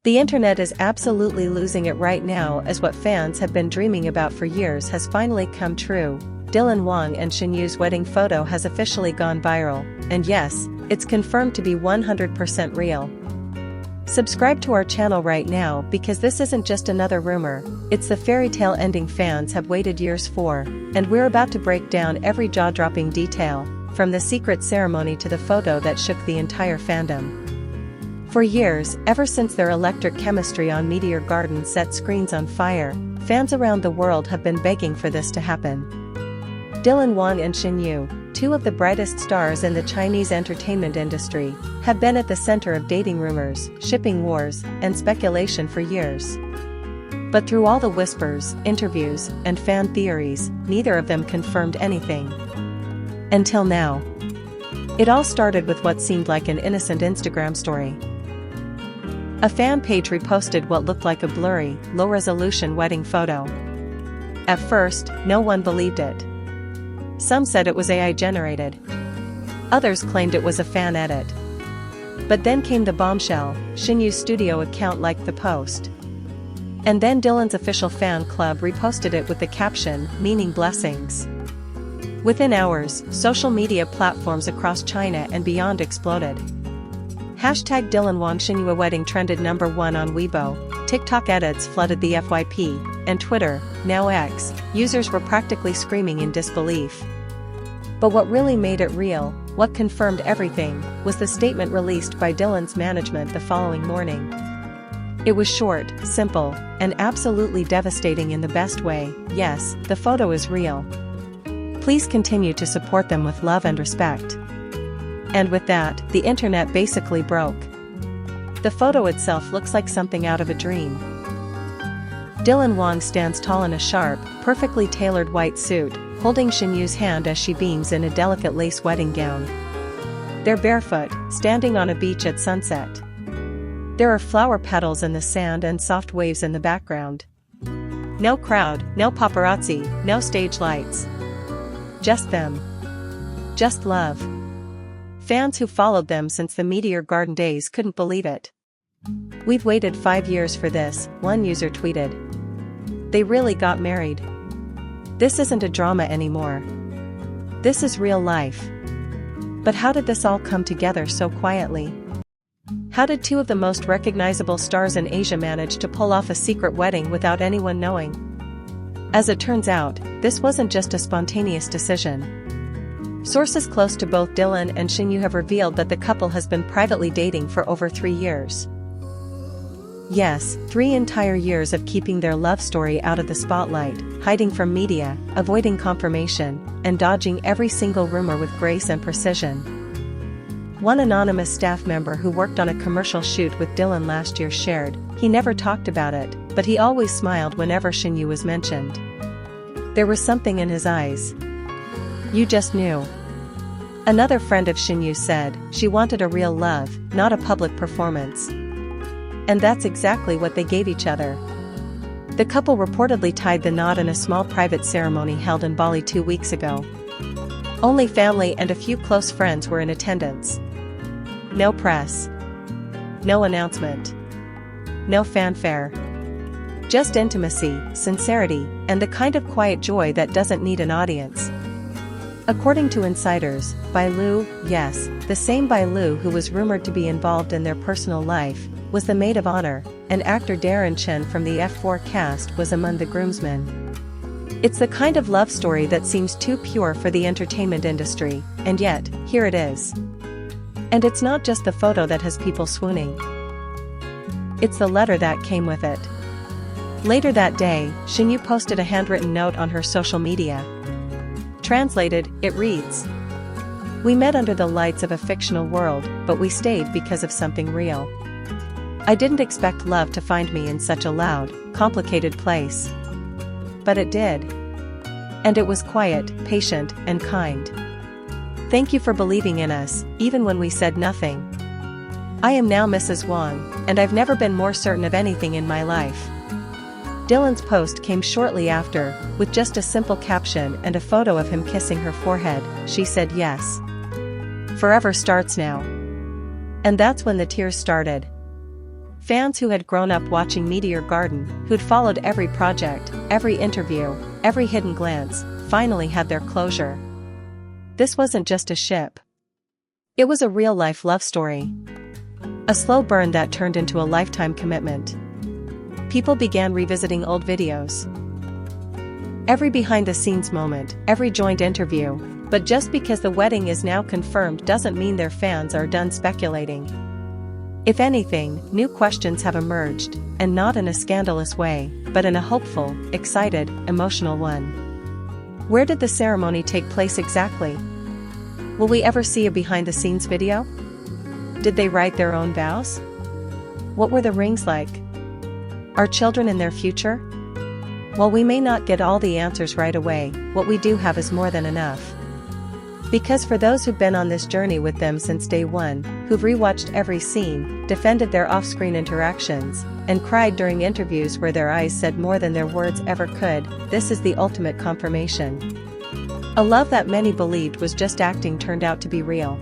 The internet is absolutely losing it right now, as what fans have been dreaming about for years has finally come true. Wang and Shen Yu's wedding photo has officially gone viral, and yes, it's confirmed to be 100% real. Subscribe to our channel right now, because this isn't just another rumor, it's the fairy tale ending fans have waited years for, and we're about to break down every jaw-dropping detail, from the secret ceremony to the photo that shook the entire fandom. For years, ever since their electric chemistry on Meteor Garden set screens on fire, fans around the world have been begging for this to happen. Wang and Shen Yu, two of the brightest stars in the Chinese entertainment industry, have been at the center of dating rumors, shipping wars, and speculation for years. But through all the whispers, interviews, and fan theories, neither of them confirmed anything. Until now. It all started with what seemed like an innocent Instagram story. A fan page reposted what looked like a blurry, low-resolution wedding photo. At first, no one believed it. Some said it was AI generated. Others claimed it was a fan edit. But then came the bombshell: Shen Yu's studio account liked the post. And then Dylan's official fan club reposted it with the caption, meaning blessings. Within hours, social media platforms across China and beyond exploded. Hashtag Dylanwang Shen Yu wedding trended #1 on Weibo, TikTok edits flooded the FYP, and Twitter, now X, users were practically screaming in disbelief. But what really made it real, what confirmed everything, was the statement released by Dylan's management the following morning. It was short, simple, and absolutely devastating in the best way. Yes, the photo is real. Please continue to support them with love and respect. And with that, the internet basically broke. The photo itself looks like something out of a dream. Wang stands tall in a sharp, perfectly tailored white suit, holding Shen Yu's hand as she beams in a delicate lace wedding gown. They're barefoot, standing on a beach at sunset. There are flower petals in the sand and soft waves in the background. No crowd, no paparazzi, no stage lights. Just them. Just love. Fans who followed them since the Meteor Garden days couldn't believe it. "We've waited 5 years for this," one user tweeted. "They really got married. This isn't a drama anymore. This is real life." But how did this all come together so quietly? How did two of the most recognizable stars in Asia manage to pull off a secret wedding without anyone knowing? As it turns out, this wasn't just a spontaneous decision. Sources close to both Dylan and Shen Yu have revealed that the couple has been privately dating for over 3 years. Yes, 3 entire years of keeping their love story out of the spotlight, hiding from media, avoiding confirmation, and dodging every single rumor with grace and precision. One anonymous staff member who worked on a commercial shoot with Dylan last year shared, he never talked about it, but he always smiled whenever Shen Yu was mentioned. There was something in his eyes. You just knew. Another friend of Shen Yu said, she wanted a real love, not a public performance. And that's exactly what they gave each other. The couple reportedly tied the knot in a small private ceremony held in Bali 2 weeks ago. Only family and a few close friends were in attendance. No press. No announcement. No fanfare. Just intimacy, sincerity, and the kind of quiet joy that doesn't need an audience. According to insiders, Bai Lu, yes, the same Bai Lu who was rumored to be involved in their personal life, was the maid of honor, and actor Darren Chen from the F4 cast was among the groomsmen. It's the kind of love story that seems too pure for the entertainment industry, and yet, here it is. And it's not just the photo that has people swooning. It's the letter that came with it. Later that day, Shen Yu posted a handwritten note on her social media. Translated, it reads, "We met under the lights of a fictional world, but we stayed because of something real. I didn't expect love to find me in such a loud, complicated place. But it did. And it was quiet, patient, and kind. Thank you for believing in us, even when we said nothing. I am now Mrs. Wang, and I've never been more certain of anything in my life." Dylan's post came shortly after, with just a simple caption and a photo of him kissing her forehead. She said yes. Forever starts now. And that's when the tears started. Fans who had grown up watching Meteor Garden, who'd followed every project, every interview, every hidden glance, finally had their closure. This wasn't just a ship. It was a real-life love story. A slow burn that turned into a lifetime commitment. People began revisiting old videos. Every behind-the-scenes moment, every joint interview. But just because the wedding is now confirmed doesn't mean their fans are done speculating. If anything, new questions have emerged, and not in a scandalous way, but in a hopeful, excited, emotional one. Where did the ceremony take place exactly? Will we ever see a behind-the-scenes video? Did they write their own vows? What were the rings like? Are children in their future? While we may not get all the answers right away, what we do have is more than enough. Because for those who've been on this journey with them since day one, who've rewatched every scene, defended their off-screen interactions, and cried during interviews where their eyes said more than their words ever could, this is the ultimate confirmation. A love that many believed was just acting turned out to be real.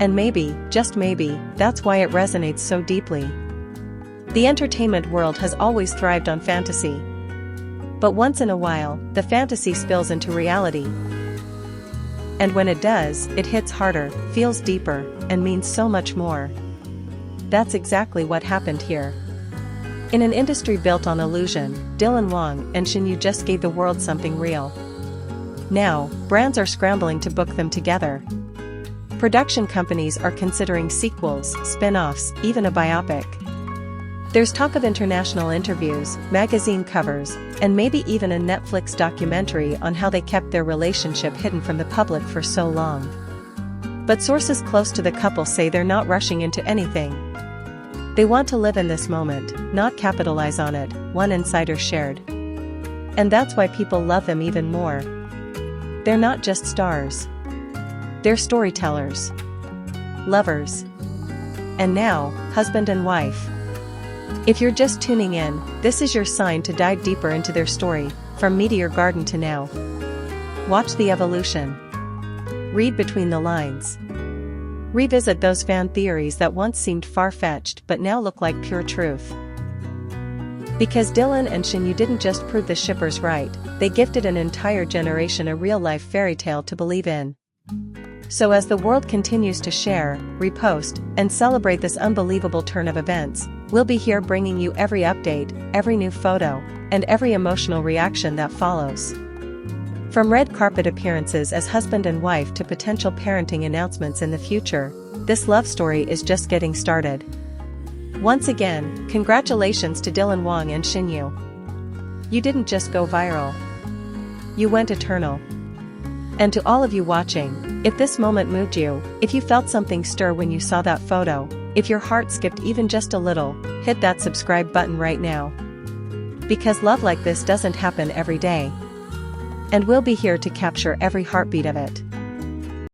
And maybe, just maybe, that's why it resonates so deeply. The entertainment world has always thrived on fantasy. But once in a while, the fantasy spills into reality. And when it does, it hits harder, feels deeper, and means so much more. That's exactly what happened here. In an industry built on illusion, Wang and Shen just gave the world something real. Now, brands are scrambling to book them together. Production companies are considering sequels, spin-offs, even a biopic. There's talk of international interviews, magazine covers, and maybe even a Netflix documentary on how they kept their relationship hidden from the public for so long. But sources close to the couple say they're not rushing into anything. They want to live in this moment, not capitalize on it, one insider shared. And that's why people love them even more. They're not just stars. They're storytellers. Lovers. And now, husband and wife. If you're just tuning in, this is your sign to dive deeper into their story, from Meteor Garden to now. Watch the evolution. Read between the lines. Revisit those fan theories that once seemed far-fetched but now look like pure truth. Because Dylan and Shen didn't just prove the shippers right, they gifted an entire generation a real-life fairy tale to believe in. So as the world continues to share, repost, and celebrate this unbelievable turn of events, we'll be here bringing you every update, every new photo, and every emotional reaction that follows. From red carpet appearances as husband and wife to potential parenting announcements in the future, this love story is just getting started. Once again, congratulations to Wang and Shen. You didn't just go viral. You went eternal. And to all of you watching, if this moment moved you, if you felt something stir when you saw that photo, if your heart skipped even just a little, hit that subscribe button right now. Because love like this doesn't happen every day. And we'll be here to capture every heartbeat of it.